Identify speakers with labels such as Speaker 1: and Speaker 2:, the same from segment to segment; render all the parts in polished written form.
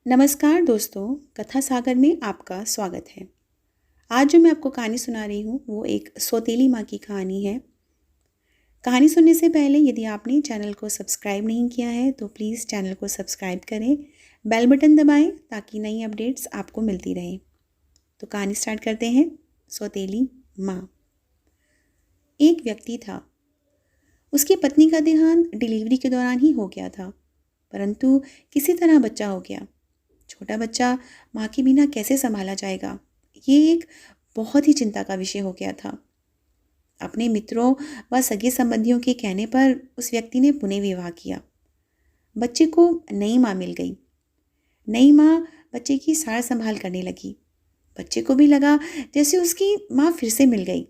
Speaker 1: नमस्कार दोस्तों, कथा सागर में आपका स्वागत है। आज जो मैं आपको कहानी सुना रही हूँ वो एक सौतेली माँ की कहानी है। कहानी सुनने से पहले यदि आपने चैनल को सब्सक्राइब नहीं किया है तो प्लीज़ चैनल को सब्सक्राइब करें, बेल बटन दबाएं ताकि नई अपडेट्स आपको मिलती रहें। तो कहानी स्टार्ट करते हैं। सौतेली माँ। एक व्यक्ति था। उसकी पत्नी का देहांत डिलीवरी के दौरान ही हो गया था, परंतु किसी तरह बच्चा हो गया। छोटा बच्चा माँ के बिना कैसे संभाला जाएगा, ये एक बहुत ही चिंता का विषय हो गया था। अपने मित्रों व सगे संबंधियों के कहने पर उस व्यक्ति ने पुनः विवाह किया। बच्चे को नई माँ मिल गई। नई माँ बच्चे की सार संभाल करने लगी। बच्चे को भी लगा जैसे उसकी माँ फिर से मिल गई।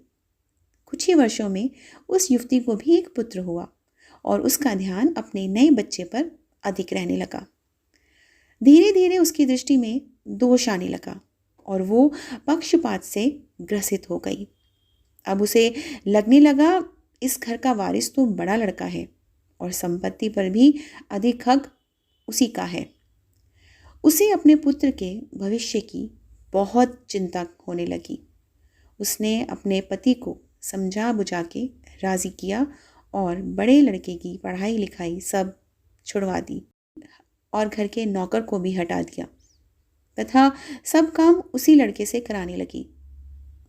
Speaker 1: कुछ ही वर्षों में उस युवती को भी एक पुत्र हुआ और उसका ध्यान अपने नए बच्चे पर अधिक रहने लगा। धीरे धीरे उसकी दृष्टि में दोष आने लगा और वो पक्षपात से ग्रसित हो गई। अब उसे लगने लगा इस घर का वारिस तो बड़ा लड़का है और संपत्ति पर भी अधिक हक उसी का है। उसे अपने पुत्र के भविष्य की बहुत चिंता होने लगी। उसने अपने पति को समझा बुझा के राजी किया और बड़े लड़के की पढ़ाई लिखाई सब छुड़वा दी और घर के नौकर को भी हटा दिया तथा सब काम उसी लड़के से कराने लगी।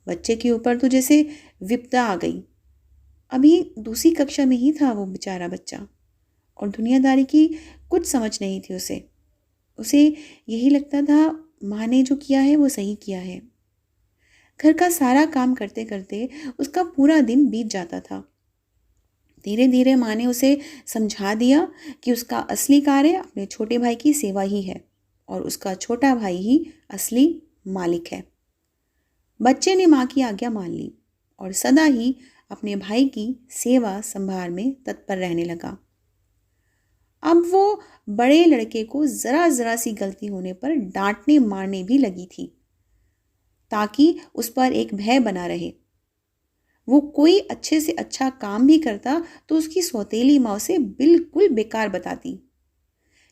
Speaker 1: बच्चे के ऊपर तो जैसे विपदा आ गई। अभी दूसरी कक्षा में ही था वो बेचारा बच्चा और दुनियादारी की कुछ समझ नहीं थी उसे यही लगता था माँ ने जो किया है वो सही किया है। घर का सारा काम करते करते उसका पूरा दिन बीत जाता था। धीरे धीरे माँ ने उसे समझा दिया कि उसका असली कार्य अपने छोटे भाई की सेवा ही है और उसका छोटा भाई ही असली मालिक है। बच्चे ने माँ की आज्ञा मान ली और सदा ही अपने भाई की सेवा संभाल में तत्पर रहने लगा। अब वो बड़े लड़के को जरा जरा सी गलती होने पर डांटने मारने भी लगी थी ताकि उस पर एक भय बना रहे। वो कोई अच्छे से अच्छा काम भी करता तो उसकी सौतेली माँ उसे बिल्कुल बेकार बताती।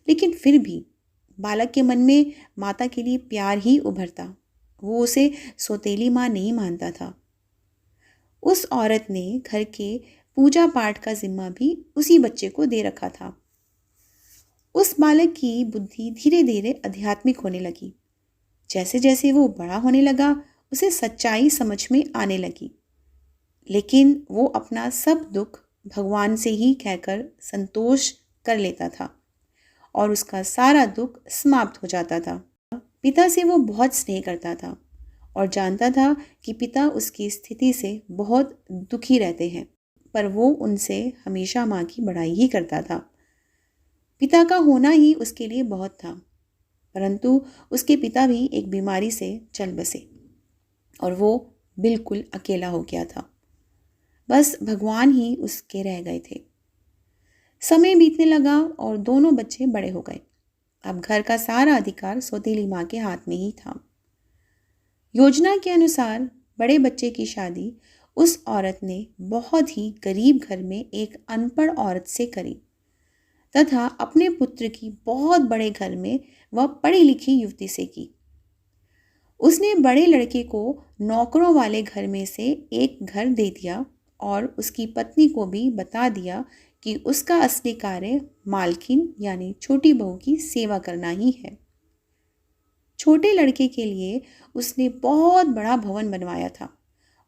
Speaker 1: लेकिन फिर भी बालक के मन में माता के लिए प्यार ही उभरता। वो उसे सौतेली माँ नहीं मानता था। उस औरत ने घर के पूजा पाठ का जिम्मा भी उसी बच्चे को दे रखा था। उस बालक की बुद्धि धीरे धीरे आध्यात्मिक होने लगी। जैसे जैसे वो बड़ा होने लगा उसे सच्चाई समझ में आने लगी। लेकिन वो अपना सब दुख भगवान से ही कहकर संतोष कर लेता था और उसका सारा दुख समाप्त हो जाता था। पिता से वो बहुत स्नेह करता था और जानता था कि पिता उसकी स्थिति से बहुत दुखी रहते हैं, पर वो उनसे हमेशा माँ की बड़ाई ही करता था। पिता का होना ही उसके लिए बहुत था, परंतु उसके पिता भी एक बीमारी से चल बसे और वो बिल्कुल अकेला हो गया था। बस भगवान ही उसके रह गए थे। समय बीतने लगा और दोनों बच्चे बड़े हो गए। अब घर का सारा अधिकार सौतेली माँ के हाथ में ही था। योजना के अनुसार बड़े बच्चे की शादी उस औरत ने बहुत ही गरीब घर में एक अनपढ़ औरत से करी तथा अपने पुत्र की बहुत बड़े घर में वह पढ़ी लिखी युवती से की। उसने बड़े लड़के को नौकरों वाले घर में से एक घर दे दिया और उसकी पत्नी को भी बता दिया कि उसका असली कार्य मालकिन यानी छोटी बहू की सेवा करना ही है। छोटे लड़के के लिए उसने बहुत बड़ा भवन बनवाया था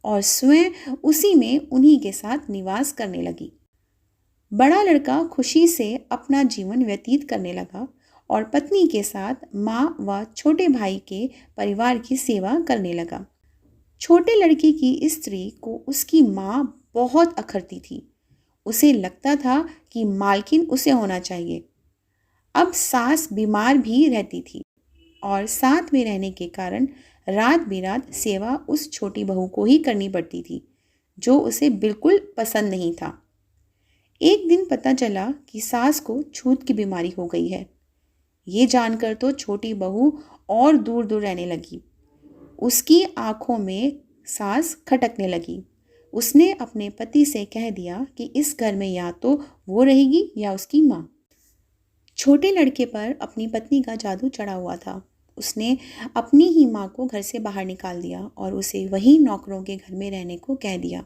Speaker 1: और स्वयं उसी में उन्हीं के साथ निवास करने लगी। बड़ा लड़का खुशी से अपना जीवन व्यतीत करने लगा और पत्नी के साथ माँ व छोटे भाई के परिवार की सेवा करने लगा। छोटे लड़के की स्त्री को उसकी माँ बहुत अखरती थी। उसे लगता था कि मालकिन उसे होना चाहिए। अब सास बीमार भी रहती थी और साथ में रहने के कारण रात बिरात सेवा उस छोटी बहू को ही करनी पड़ती थी, जो उसे बिल्कुल पसंद नहीं था। एक दिन पता चला कि सास को छूत की बीमारी हो गई है। ये जानकर तो छोटी बहू और दूर दूर रहने लगी। उसकी आंखों में सांस खटकने लगी। उसने अपने पति से कह दिया कि इस घर में या तो वो रहेगी या उसकी माँ। छोटे लड़के पर अपनी पत्नी का जादू चढ़ा हुआ था। उसने अपनी ही माँ को घर से बाहर निकाल दिया और उसे वही नौकरों के घर में रहने को कह दिया।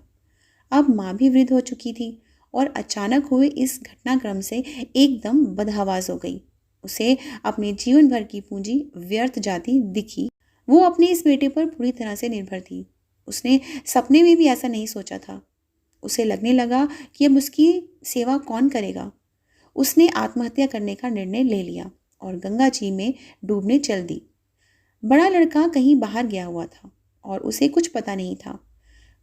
Speaker 1: अब माँ भी वृद्ध हो चुकी थी और अचानक हुए इस घटनाक्रम से एकदम बदहवास हो गई। उसे अपने जीवन भर की पूंजी व्यर्थ जाती दिखी। वो अपने इस बेटे पर पूरी तरह से निर्भर थी। उसने सपने में भी ऐसा नहीं सोचा था। उसे लगने लगा कि अब उसकी सेवा कौन करेगा। उसने आत्महत्या करने का निर्णय ले लिया और गंगा जी में डूबने चल दी। बड़ा लड़का कहीं बाहर गया हुआ था और उसे कुछ पता नहीं था।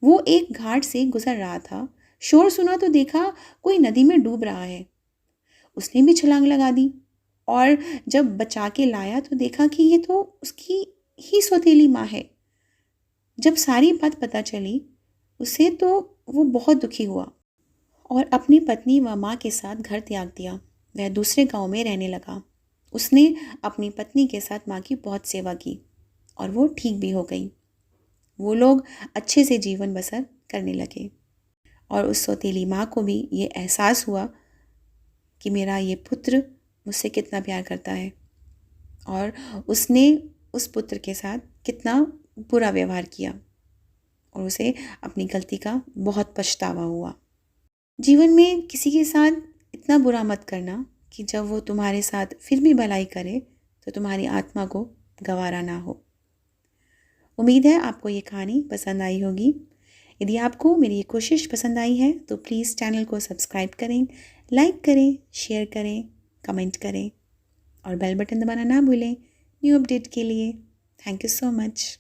Speaker 1: वो एक घाट से गुजर रहा था। शोर सुना तो देखा कोई नदी में डूब रहा है। उसने भी छलांग लगा दी और जब बचा के लाया तो देखा कि ये तो उसकी ही सौतेली माँ है। जब सारी बात पता चली उसे तो वो बहुत दुखी हुआ और अपनी पत्नी व माँ के साथ घर त्याग दिया। वह दूसरे गांव में रहने लगा। उसने अपनी पत्नी के साथ माँ की बहुत सेवा की और वो ठीक भी हो गई। वो लोग अच्छे से जीवन बसर करने लगे और उस सौतेली माँ को भी ये एहसास हुआ कि मेरा ये पुत्र मुझसे कितना प्यार करता है और उसने उस पुत्र के साथ कितना बुरा व्यवहार किया और उसे अपनी गलती का बहुत पछतावा हुआ। जीवन में किसी के साथ इतना बुरा मत करना कि जब वो तुम्हारे साथ फिर भी भलाई करे तो तुम्हारी आत्मा को गंवारा ना हो। उम्मीद है आपको ये कहानी पसंद आई होगी। यदि आपको मेरी ये कोशिश पसंद आई है तो प्लीज़ चैनल को सब्सक्राइब करें, लाइक करें, शेयर करें, कमेंट करें और बेल बटन दबाना ना भूलें न्यू अपडेट के लिए। Thank you so much.